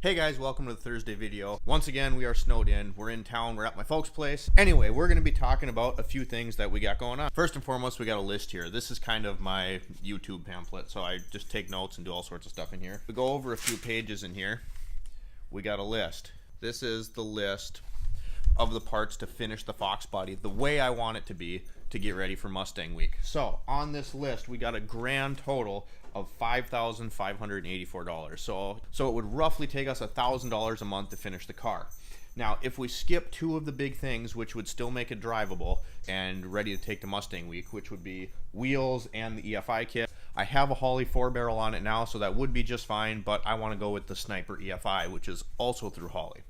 Hey guys, welcome to the Thursday video. Once again, we are snowed in. We're in town. We're at my folks' place. Anyway, we're going to be talking about a few things that we got going on. First and foremost, we got a list here. This is kind of my YouTube pamphlet, so I just take notes and do all sorts of stuff in here. We go over a few pages in here. We got a list. This is the list of the parts to finish the foxbody the way I want it to be to get ready for Mustang week. So on this list, we got a grand total of $5,584. So it would roughly take us $1,000 a month to finish the car. Now, if we skip two of the big things, which would still make it drivable and ready to take to Mustang week, which would be wheels and the EFI kit. I have a Holley 4-barrel on it now, so that would be just fine, but I want to go with the Sniper EFI, which is also through Holley.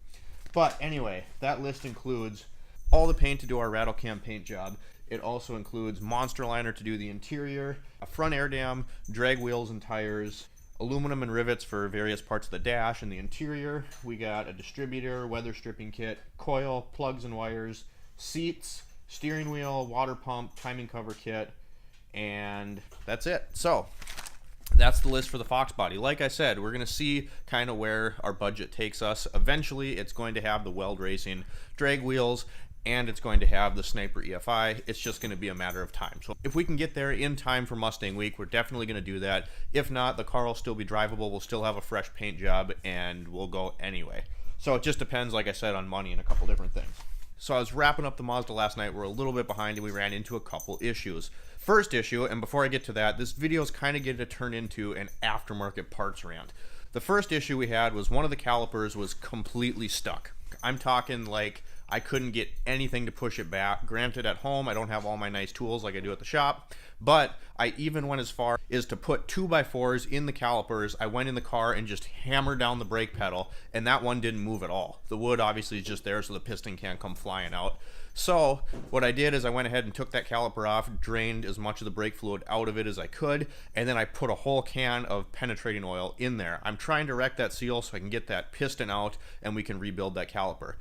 But anyway, that list includes all the paint to do our rattle cam paint job. It also includes monster liner to do the interior, a front air dam, drag wheels and tires, aluminum and rivets for various parts of the dash and the interior. We got a distributor, weather stripping kit, coil, plugs and wires, seats, steering wheel, water pump, timing cover kit, and that's it. So that's the list for the foxbody. Like I said, we're going to see kind of where our budget takes us. Eventually, it's going to have the Weld Racing drag wheels, and it's going to have the Sniper EFI. It's just going to be a matter of time. So if we can get there in time for Mustang week, we're definitely going to do that. If not, the car will still be drivable. We'll still have a fresh paint job, and we'll go anyway. So it just depends, like I said, on money and a couple different things. So I was wrapping up the Mazda last night. We're a little bit behind, and we ran into a couple issues. First issue, and before I get to that, this video is kind of getting to turn into an aftermarket parts rant. The first issue we had was one of the calipers was completely stuck. I'm talking like I couldn't get anything to push it back. Granted, at home, I don't have all my nice tools like I do at the shop, but I even went as far as to put 2x4s in the calipers. I went in the car and just hammered down the brake pedal, and that one didn't move at all. The wood obviously is just there so the piston can't come flying out. So what I did is I went ahead and took that caliper off, drained as much of the brake fluid out of it as I could, and then I put a whole can of penetrating oil in there. I'm trying to wreck that seal so I can get that piston out and we can rebuild that caliper.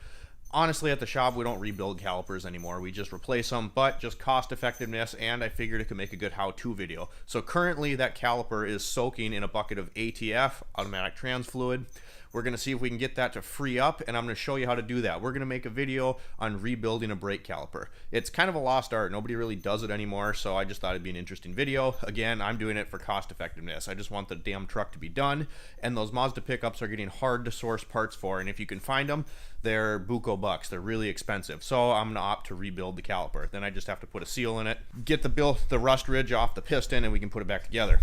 Honestly, at the shop, we don't rebuild calipers anymore. We just replace them, but just cost effectiveness, and I figured it could make a good how-to video. So currently, that caliper is soaking in a bucket of ATF, automatic trans fluid. We're going to see if we can get that to free up, and I'm going to show you how to do that. We're going to make a video on rebuilding a brake caliper. It's kind of a lost art. Nobody really does it anymore, so I just thought it'd be an interesting video. Again, I'm doing it for cost effectiveness. I just want the damn truck to be done, and those Mazda pickups are getting hard to source parts for, and if you can find them, they're buco bucks. They're really expensive, so I'm going to opt to rebuild the caliper. Then I just have to put a seal in it, get the rust ridge off the piston, and we can put it back together.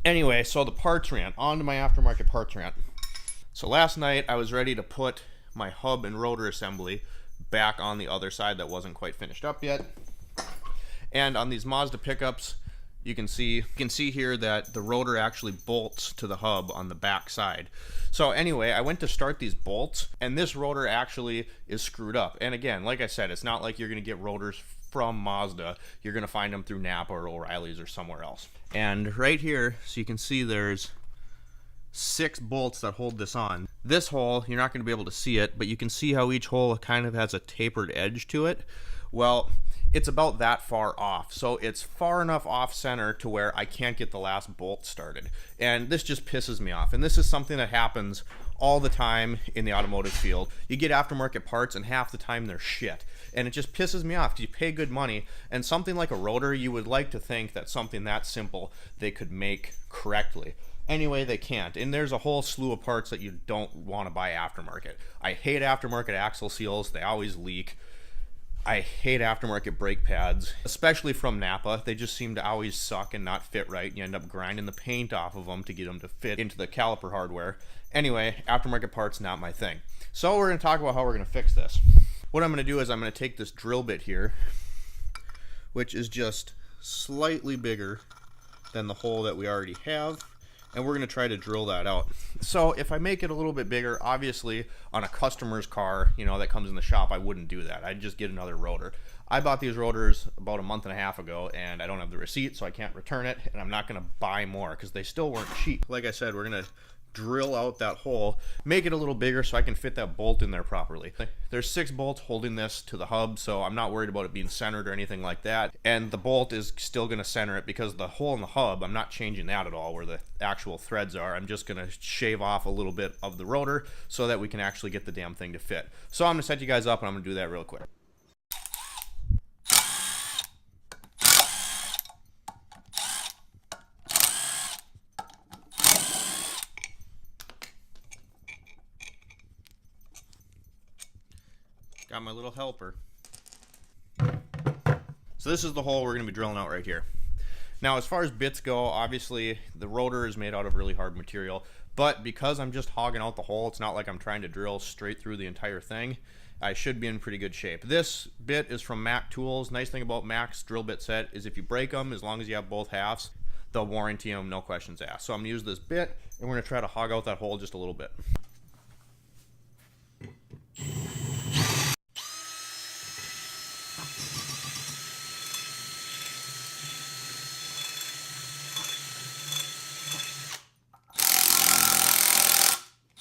Anyway, so the parts rant. On to my aftermarket parts rant. So last night I was ready to put my hub and rotor assembly back on the other side that wasn't quite finished up yet. And on these Mazda pickups, you can see here that the rotor actually bolts to the hub on the back side. So anyway, I went to start these bolts, and this rotor actually is screwed up. And again, like I said, it's not like you're going to get rotors from Mazda. You're going to find them through Napa or O'Reilly's or somewhere else. And right here, so you can see there's 6 bolts that hold this on. This hole, you're not going to be able to see it, but you can see how each hole kind of has a tapered edge to it. Well, it's about that far off, so it's far enough off center to where I can't get the last bolt started, and this just pisses me off. And this is something that happens all the time in the automotive field. You get aftermarket parts and half the time they're shit, and it just pisses me off because you pay good money, and something like a rotor, you would like to think that something that simple they could make correctly. Anyway, they can't, and there's a whole slew of parts that you don't want to buy aftermarket. I hate aftermarket axle seals. They always leak. I hate aftermarket brake pads, especially from Napa. They just seem to always suck and not fit right. You end up grinding the paint off of them to get them to fit into the caliper hardware. Anyway, aftermarket parts, not my thing. So we're going to talk about how we're going to fix this. What I'm going to do is I'm going to take this drill bit here, which is just slightly bigger than the hole that we already have, and we're going to try to drill that out. So if I make it a little bit bigger, obviously on a customer's car, you know, that comes in the shop, I wouldn't do that. I'd just get another rotor. I bought these rotors about a month and a half ago, and I don't have the receipt, so I can't return it, and I'm not going to buy more because they still weren't cheap. Like I said, we're going to drill out that hole, make it a little bigger so I can fit that bolt in there properly. There's 6 bolts holding this to the hub, so I'm not worried about it being centered or anything like that. And the bolt is still going to center it because the hole in the hub, I'm not changing that at all where the actual threads are. I'm just going to shave off a little bit of the rotor so that we can actually get the damn thing to fit. So I'm going to set you guys up and I'm going to do that real quick. Got my little helper. So this is the hole we're going to be drilling out right here. Now, as far as bits go, obviously the rotor is made out of really hard material, but because I'm just hogging out the hole, it's not like I'm trying to drill straight through the entire thing. I should be in pretty good shape. This bit is from Mac Tools. Nice thing about Mac's drill bit set is if you break them, as long as you have both halves, they'll warranty them, no questions asked. So I'm going to use this bit, and we're going to try to hog out that hole just a little bit.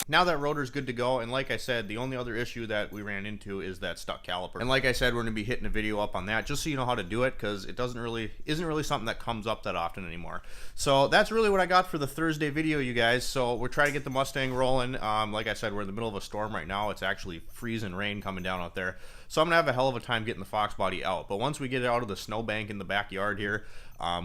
Now that rotor's good to go, and like I said, the only other issue that we ran into is that stuck caliper. And like I said, we're going to be hitting a video up on that just so you know how to do it, because it isn't really something that comes up that often anymore. So that's really what I got for the Thursday video, you guys. So we're trying to get the Mustang rolling. Like I said, we're in the middle of a storm right now. It's actually freezing rain coming down out there. So I'm going to have a hell of a time getting the fox body out. But once we get it out of the snowbank in the backyard here,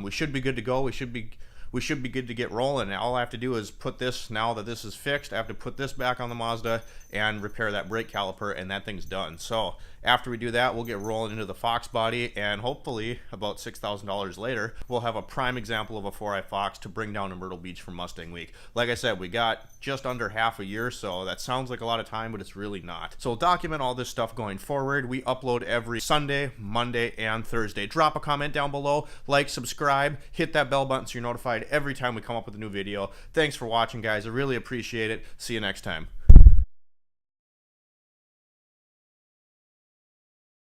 we should be good to go. We should be good to get rolling. All I have to do is put this, now that this is fixed, I have to put this back on the Mazda and repair that brake caliper, and that thing's done. So after we do that, we'll get rolling into the fox body, and hopefully about $6,000 later, we'll have a prime example of a 4i Fox to bring down to Myrtle Beach for Mustang Week. Like I said, we got just under half a year, so that sounds like a lot of time, but it's really not. So we'll document all this stuff going forward. We upload every Sunday, Monday, and Thursday. Drop a comment down below, like, subscribe, hit that bell button so you're notified every time we come up with a new video. Thanks for watching, guys. I really appreciate it. See you next time.